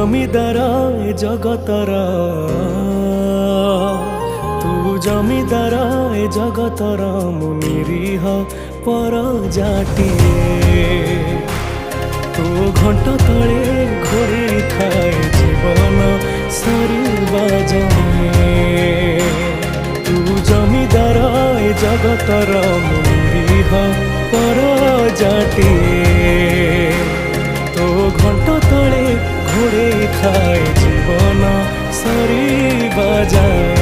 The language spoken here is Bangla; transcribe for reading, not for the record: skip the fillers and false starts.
জমিদার এ জগতর, তু জমিদার এ জগতর, মু নিরীহ পরজাটিয়ে। তু ঘণ্ট তলে ঘোড়ি ଥାଏ জীবন সরিবা যাଏ। তু জমিদার এ জগতর, মু নিরীহ পরজাটিয়ে। তো ঘণ্ট তলে ঘোড়েই ଥାଏ জীবন সরিবা যাଏ।